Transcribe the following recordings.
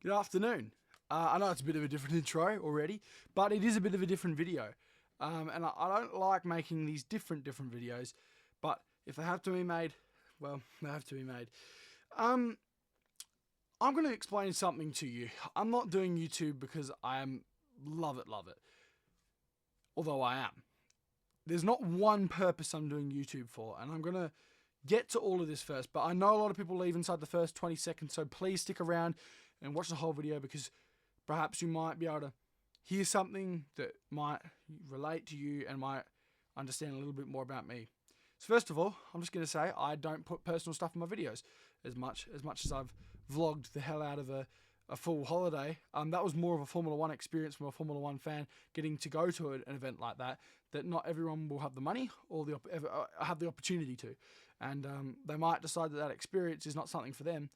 Good afternoon. I know it's a bit of a different intro already, but it is a bit of a different video. And I don't like making these different videos, but if they have to be made, well, they have to be made. Um, I'm going to explain something to you. I'm not doing YouTube because I am love it. Although I am. There's not one purpose I'm doing YouTube for, and I'm going to get to all of this first, but I know a lot of people leave inside the first 20 seconds, so please stick around and watch the whole video because perhaps you might be able to hear something that might relate to you and might understand a little bit more about me. So first of all, I'm just going to say I don't put personal stuff in my videos as much as I've vlogged the hell out of a full holiday. That was more of a Formula One experience from a Formula One fan getting to go to an event like that. That not everyone will have the money or have the opportunity to, and they might decide that experience is not something for them.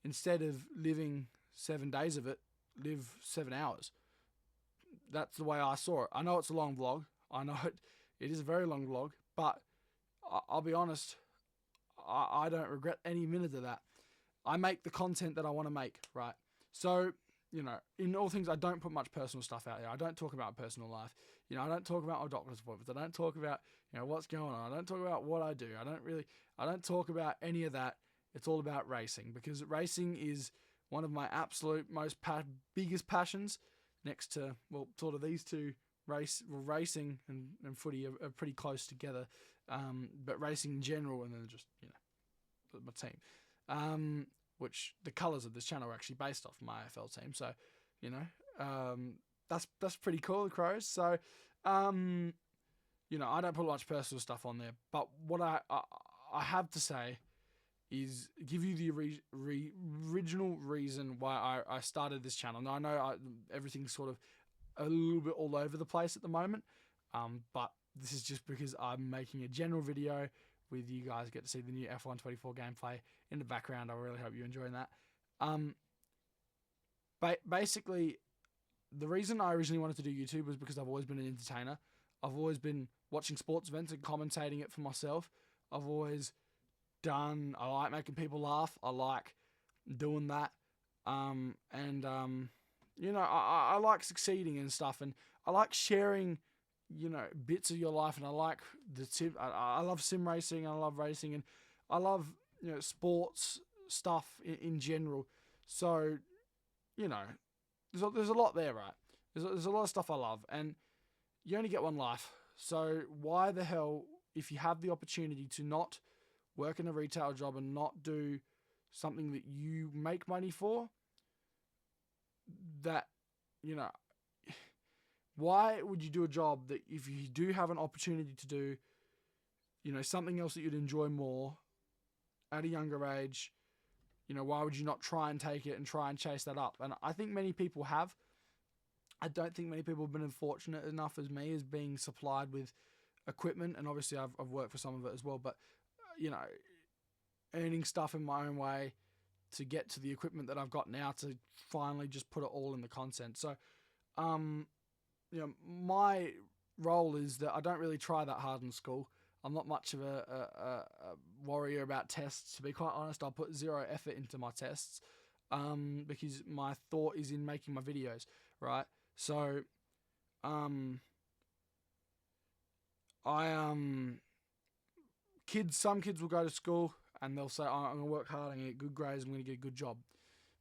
Instead of living 7 days of it, live 7 hours. That's the way I saw it. I know it's a long vlog. I know it is a very long vlog, but I'll be honest, I don't regret any minute of that. I make the content that I want to make, right? So, in all things, I don't put much personal stuff out there. I don't talk about personal life. I don't talk about my doctor's appointments. I don't talk about, what's going on. I don't talk about what I do. I don't talk about any of that. It's all about racing, because racing is one of my absolute most biggest passions, next to, well, sort of these two. Racing and footy are pretty close together, but racing in general, and then just my team, which the colours of this channel are actually based off my AFL team. So, that's pretty cool, the Crows. So, I don't put much personal stuff on there, but what I have to say is give you the original reason why I started this channel. Now I know everything's sort of a little bit all over the place at the moment, but this is just because I'm making a general video with you guys. Get to see the new F1 24 gameplay in the background. I really hope you're enjoying that. Basically, the reason I originally wanted to do YouTube was because I've always been an entertainer. I've always been watching sports events and commentating it for myself. I like making people laugh. I like doing that. I like succeeding and stuff, and I like sharing, bits of your life, and I like I love sim racing, and I love racing, and I love, sports stuff in general. So, there's a lot there, right? There's a lot of stuff I love, and you only get one life. So why the hell, if you have the opportunity to not work in a retail job and not do something that you make money for, that, why would you do a job that if you do have an opportunity to do, something else that you'd enjoy more at a younger age, why would you not try and take it and try and chase that up? And I think many people have. I don't think many people have been fortunate enough as me as being supplied with equipment, and obviously I've worked for some of it as well, but, earning stuff in my own way to get to the equipment that I've got now to finally just put it all in the content. So, my role is that I don't really try that hard in school. I'm not much of a warrior about tests. To be quite honest, I'll put zero effort into my tests, because my thought is in making my videos, right? So, some kids will go to school and they'll say, I'm going to work hard, I'm going to get good grades, I'm going to get a good job.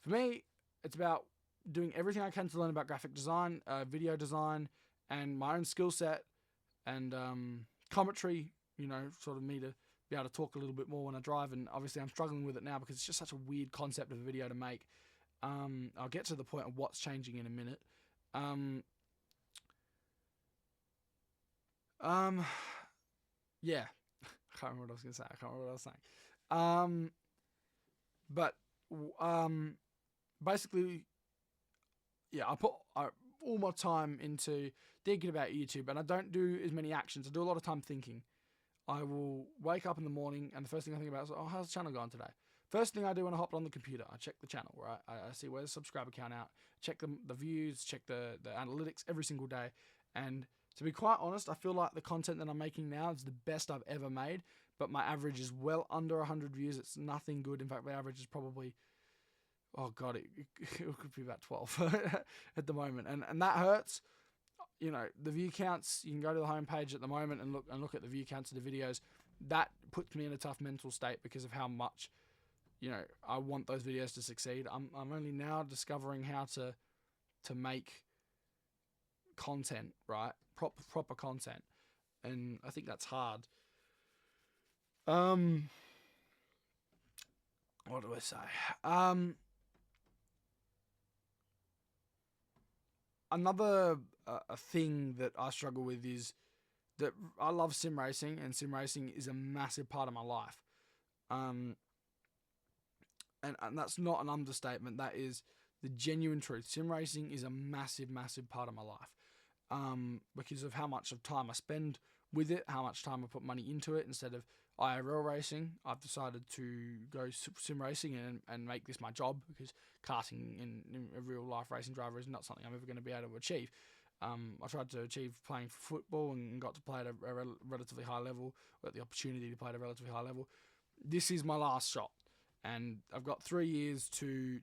For me, it's about doing everything I can to learn about graphic design, video design, and my own skill set, and commentary, sort of me to be able to talk a little bit more when I drive. And obviously I'm struggling with it now because it's just such a weird concept of a video to make. I'll get to the point of what's changing in a minute. Yeah. I can't remember what I was going to say. I can't remember what I was saying. Basically, yeah, I put all my time into thinking about YouTube, and I don't do as many actions. I do a lot of time thinking. I will wake up in the morning, and the first thing I think about is, how's the channel going today? First thing I do when I hop on the computer, I check the channel, right? I see where's the subscriber count out, check the views, check the analytics every single day. And to be quite honest, I feel like the content that I'm making now is the best I've ever made, but my average is well under 100 views. It's nothing good. In fact, my average is probably oh god, it could be about 12 at the moment, and that hurts. You know, the view counts. You can go to the homepage at the moment and look at the view counts of the videos. That puts me in a tough mental state because of how much, you know, I want those videos to succeed. I'm only now discovering how to make content, right? Proper content, and I think that's hard. What do I say? Another a thing that I struggle with is that I love sim racing, and sim racing is a massive part of my life. And that's not an understatement. That is the genuine truth. Sim racing is a massive, massive part of my life. Because of how much of time I spend with it, how much time I put money into it instead of IRL racing. I've decided to go sim racing and make this my job, because karting in a real life racing driver is not something I'm ever going to be able to achieve. I tried to achieve playing for football and got to play at a relatively high level, got the opportunity to play at a relatively high level. This is my last shot, and I've got 3 years to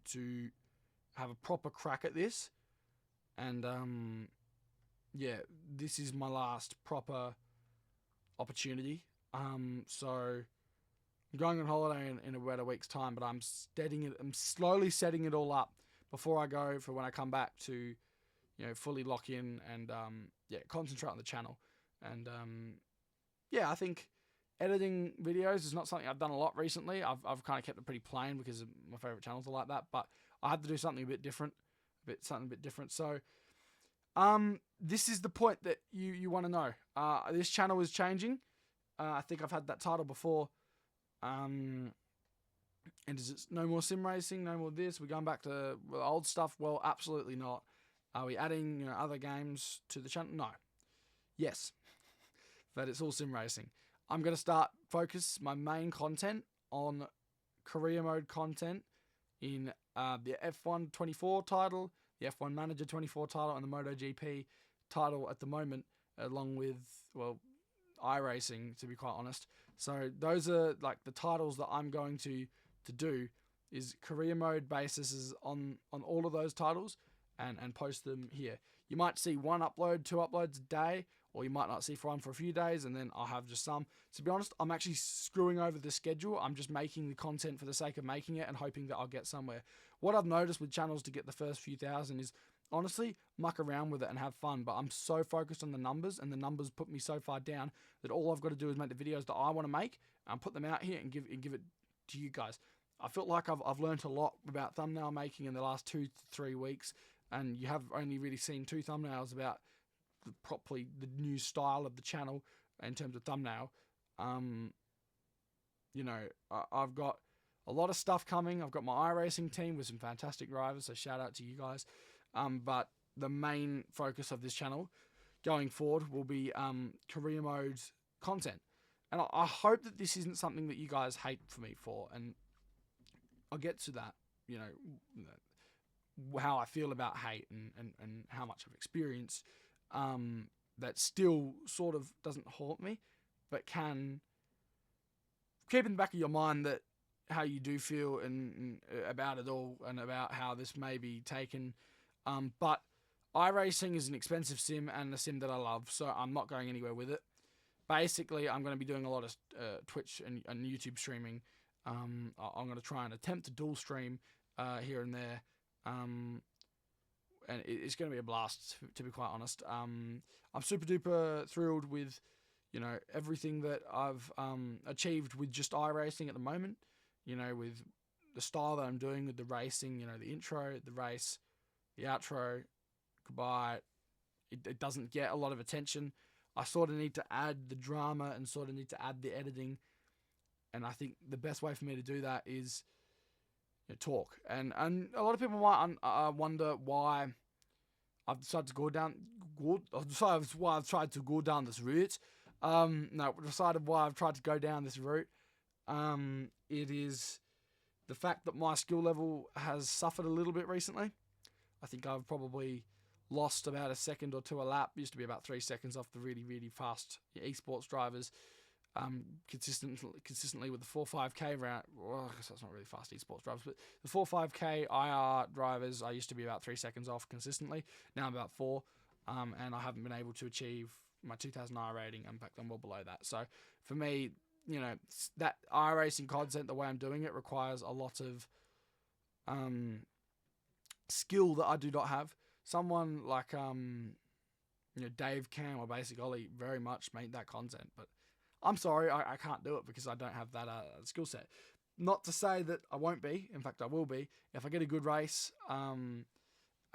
have a proper crack at this, and yeah, this is my last proper opportunity. So I'm going on holiday in about a week's time, but I'm slowly setting it all up before I go for when I come back to, you know, fully lock in and concentrate on the channel. And yeah, I think editing videos is not something I've done a lot recently. I've kind of kept it pretty plain because my favorite channels are like that, but I had to do something a bit different. So this is the point that you want to know. This channel is changing. I think I've had that title before. And is it no more sim racing, no more this? We're going back to old stuff? Well, absolutely not. Are we adding, you know, other games to the channel? No. Yes. But it's all sim racing. I'm going to focus my main content on career mode content in the F1 24 title, the F1 Manager 24 title, and the MotoGP title at the moment, along with, well, iRacing, to be quite honest. So those are like the titles that I'm going to do, is career mode basis on all of those titles, and post them here. You might see 1 upload, 2 uploads a day, or you might not see one for a few days, and then I'll have just some. To be honest, I'm actually screwing over the schedule. I'm just making the content for the sake of making it and hoping that I'll get somewhere. What I've noticed with channels to get the first few thousand is, honestly, muck around with it and have fun, but I'm so focused on the numbers, and the numbers put me so far down that all I've got to do is make the videos that I want to make and put them out here and give it to you guys. I feel like I've learned a lot about thumbnail making in the last 2 to 3 weeks, and you have only really seen 2 thumbnails about the new style of the channel in terms of thumbnail. You know, I've got a lot of stuff coming. I've got my iRacing team with some fantastic drivers, so shout out to you guys. But the main focus of this channel going forward will be career mode content. And I hope that this isn't something that you guys hate for me for, and I'll get to that, you know, how I feel about hate and how much I've experienced, that still sort of doesn't haunt me, but can keep in the back of your mind that how you do feel and about it all, and about how this may be taken. But iRacing is an expensive sim and a sim that I love, so I'm not going anywhere with it. Basically, I'm going to be doing a lot of Twitch and YouTube streaming. I'm going to try and attempt to dual stream here and there. And it's going to be a blast, to be quite honest. I'm super duper thrilled with, you know, everything that I've achieved with just iRacing at the moment. You know, with the style that I'm doing with the racing, you know, the intro, the race, the outro, goodbye. It doesn't get a lot of attention. I sort of need to add the drama and sort of need to add the editing. And I think the best way for me to do that is, you know, talk. And a lot of people might wonder why I've decided to go down. Why I've tried to go down this route. Decided why I've tried to go down this route. It is the fact that my skill level has suffered a little bit recently. I think I've probably lost about a second or two a lap. Used to be about 3 seconds off the really, really fast esports drivers. consistently with the 4.5k round. Well, I guess that's not really fast esports drivers, but the 4.5k IR drivers, I used to be about 3 seconds off consistently. Now I'm about 4, and I haven't been able to achieve my 2000 IR rating. In fact, I'm well below that. So for me, that iRacing content, the way I'm doing it, requires a lot of skill that I do not have. Someone like Dave Cam or Basic Ollie very much made that content, but I'm sorry, I can't do it because I don't have that skill set. Not to say that I won't be. In fact, I will be if I get a good race.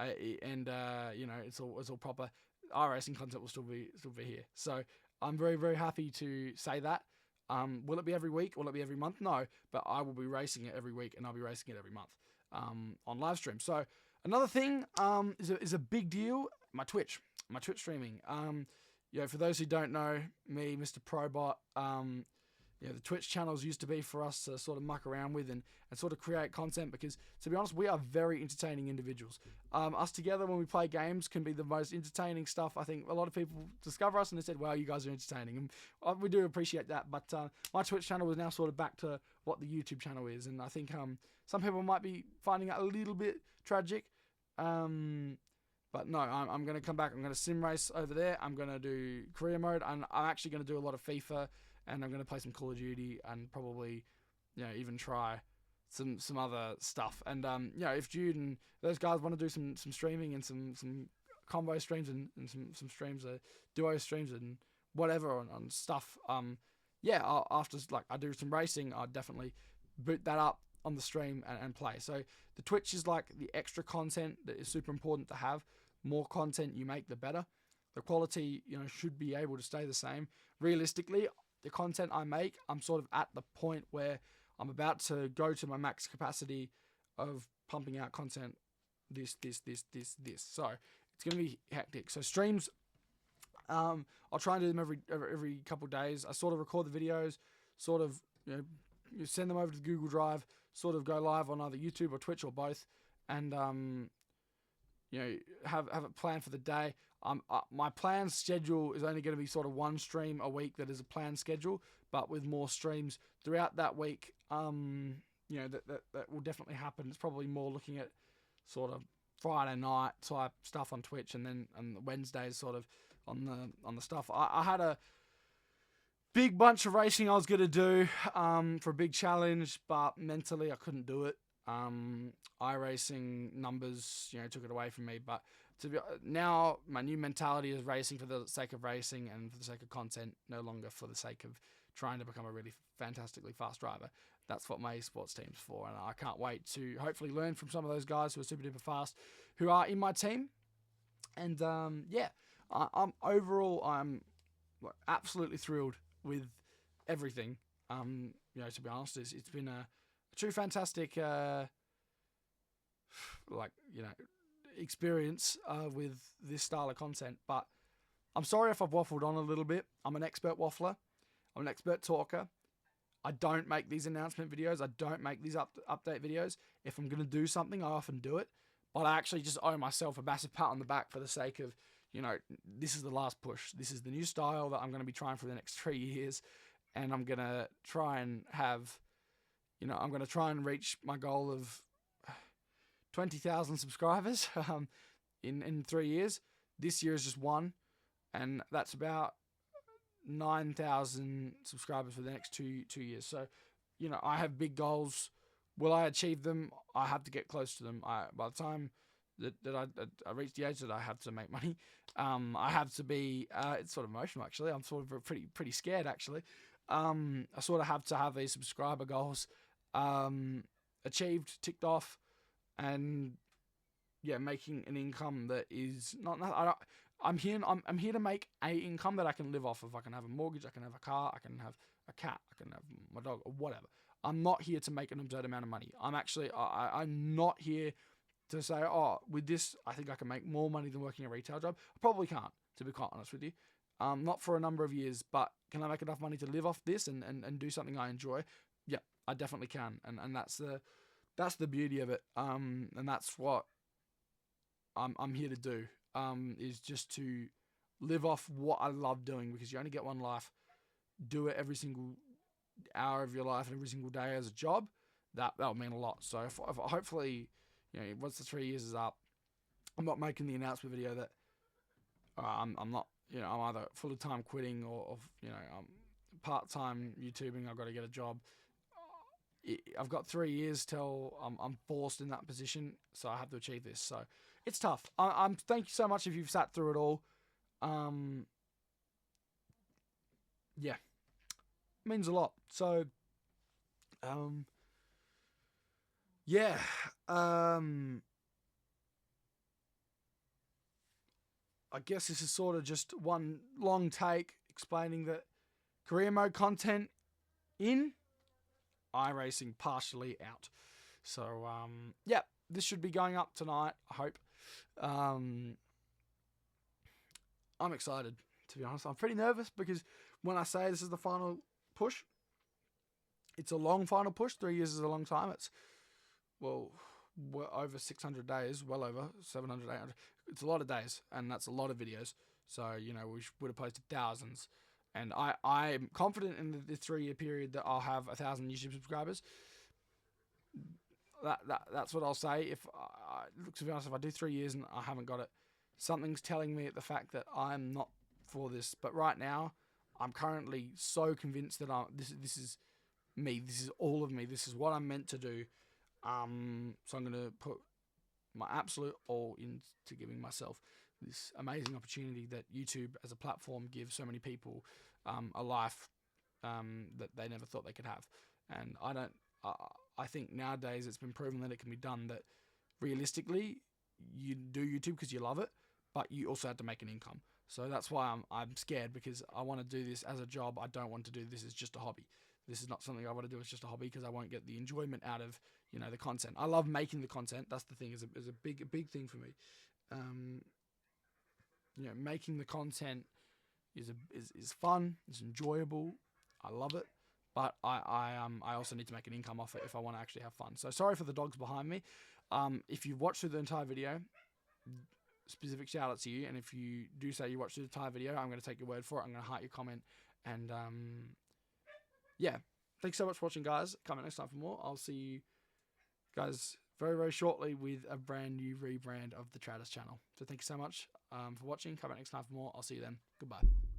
It's all proper. iRacing content will still be here. So I'm very, very happy to say that. Will it be every week? Will it be every month? No, but I will be racing it every week, and I'll be racing it every month on live stream. So another thing is a big deal. My Twitch streaming. For those who don't know me, Mr. Probot, the Twitch channels used to be for us to sort of muck around with and sort of create content because, to be honest, we are very entertaining individuals. Us together when we play games can be the most entertaining stuff. I think a lot of people discover us and they said, wow, you guys are entertaining. And we do appreciate that. But my Twitch channel is now sort of back to what the YouTube channel is. And I think some people might be finding that a little bit tragic. But no, I'm going to come back. I'm going to sim race over there. I'm going to do career mode. And I'm actually going to do a lot of FIFA. And I'm going to play some Call of Duty and probably, even try some other stuff. And, if Jude and those guys want to do some streaming and some combo streams and some streams, duo streams and whatever on stuff, after I do some racing, I'll definitely boot that up on the stream and play. So the Twitch is like the extra content that is super important to have. More content you make, the better. The quality, should be able to stay the same. Realistically, the content I make, I'm sort of at the point where I'm about to go to my max capacity of pumping out content. This. So it's gonna be hectic. So streams, I'll try and do them every couple of days. I sort of record the videos, sort of you send them over to the Google Drive, sort of go live on either YouTube or Twitch or both, and have it planned for the day. My planned schedule is only going to be sort of one stream a week that is a planned schedule, but with more streams throughout that week, that will definitely happen. It's probably more looking at sort of Friday night type stuff on Twitch, and then Wednesdays sort of on the stuff. I had a big bunch of racing I was going to do for a big challenge, but mentally I couldn't do it. iRacing numbers, took it away from me. But now my new mentality is racing for the sake of racing and for the sake of content, no longer for the sake of trying to become a really fantastically fast driver. That's what my esports team's for, and I can't wait to hopefully learn from some of those guys who are super duper fast, who are in my team. And I'm absolutely thrilled with everything. To be honest, it's been a true fantastic experience with this style of content. But I'm sorry if I've waffled on a little bit. I'm an expert waffler. I'm an expert talker. I don't make these announcement videos. I don't make these update videos. If I'm going to do something, I often do it. But I actually just owe myself a massive pat on the back for the sake of, this is the last push. This is the new style that I'm going to be trying for the next 3 years. And I'm going to try and have... I'm going to try and reach my goal of 20,000 subscribers in 3 years. This year is just one, and that's about 9,000 subscribers for the next two years. So, I have big goals. Will I achieve them? I have to get close to them. By the time that I reach the age that I have to make money, I have to be. It's sort of emotional, actually. I'm sort of pretty scared, actually. I sort of have to have these subscriber goals achieved, ticked off, and making an income that is I'm here to make a income that I can live off of. I can have a mortgage, I can have a car, I can have a cat, I can have my dog, or whatever. I'm not here to make an absurd amount of money. I'm not here to say, with this, I think I can make more money than working a retail job. I probably can't, to be quite honest with you. Not for a number of years, but can I make enough money to live off this and do something I enjoy? Yeah, I definitely can. And that's the beauty of it. And that's what I'm here to do, is just to live off what I love doing, because you only get one life. do it every single hour of your life and every single day as a job, that'll mean a lot. So if hopefully, once the 3 years is up, I'm not making the announcement video that I'm not, I'm either full time quitting or I'm part time YouTubing. I've got to get a job. I've got 3 years till I'm forced in that position, so I have to achieve this. So it's tough. I'm thank you so much if you've sat through it all. Yeah, means a lot. So, yeah, I guess this is sort of just one long take explaining that career mode content in, iRacing partially out. So, yeah, this should be going up tonight, I hope. I'm excited, to be honest. I'm pretty nervous because when I say this is the final push, it's a long final push. 3 years is a long time. It's, well over 600 days, well over 700, 800. It's a lot of days, and that's a lot of videos. So, we would have posted thousands. And I'm confident in the 3 year period that I'll have 1,000 YouTube subscribers. That's what I'll say. To be honest, if I do 3 years and I haven't got it, something's telling me the fact that I'm not for this. But right now, I'm currently so convinced that this is me. This is all of me. This is what I'm meant to do. So I'm going to put my absolute all into giving myself this amazing opportunity that YouTube as a platform gives so many people a life that they never thought they could have. And I think nowadays it's been proven that it can be done, that realistically you do YouTube because you love it, but you also have to make an income. So that's why I'm scared, because I want to do this as a job. I don't want to do this as just a hobby. This is not something I want to do as just a hobby, because I won't get the enjoyment out of the content. I love making the content. That's the thing. Is a big thing for me. Making the content is fun. It's enjoyable. I love it. But I also need to make an income off it if I want to actually have fun. So sorry for the dogs behind me. If you've watched through the entire video, specific shout out to you. And if you do say you watched through the entire video, I'm going to take your word for it. I'm going to heart your comment. And yeah, thanks so much for watching, guys. Come back next time for more. I'll see you guys very, very shortly with a brand new rebrand of the Tradders channel. So thank you so much for watching. Come back next time for more. I'll see you then. Goodbye.